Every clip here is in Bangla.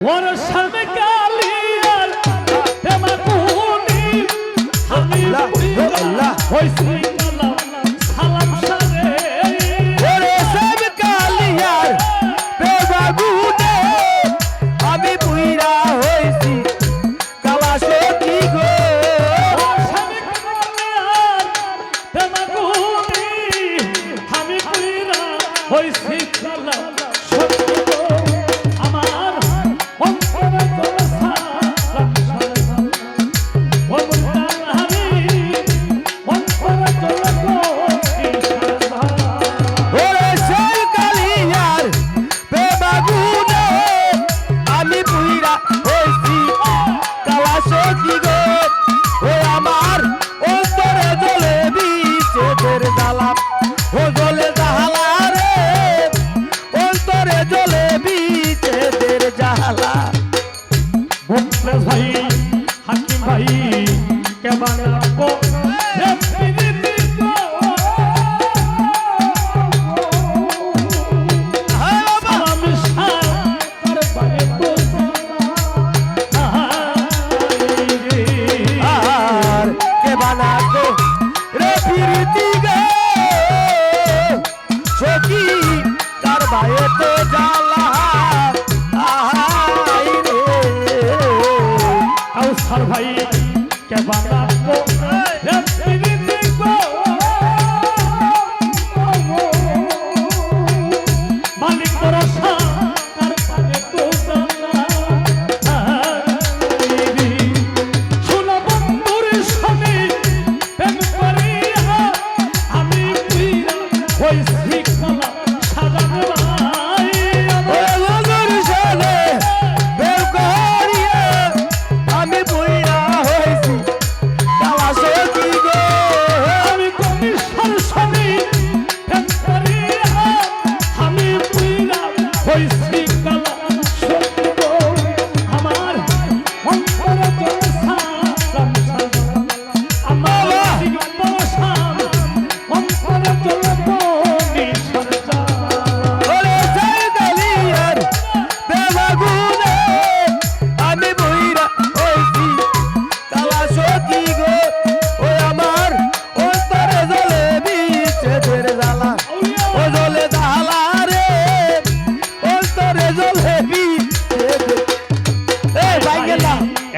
ওরসম কালিয়ার তেমাকুনি আমি আল্লাহ হইছি সালাম সারে ওরসম কালিয়ার তেমাকুনি আমি পুইরা হইছি কালাশতি গো ওরসম কালিয়ার তেমাকুনি আমি পুইরা হইছি সালাম ভাই হাকিম ভাই কেমন রাখবো কাউসার ভাই কেমন রাখবো মালিক ভরসা কার পারে তো শোনো বন্ধুর স্বামী প্রেম করিয়া আমি হইছি কলা সাজান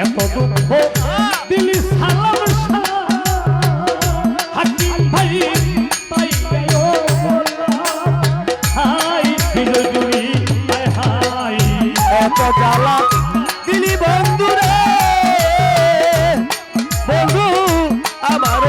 এত দুঃখ দিলি সালাম হাকিম ভাই তাই গেও হাই বিজয়ী হাই এত জ্বালা দিলি বন্ধু রে বন্ধু আমার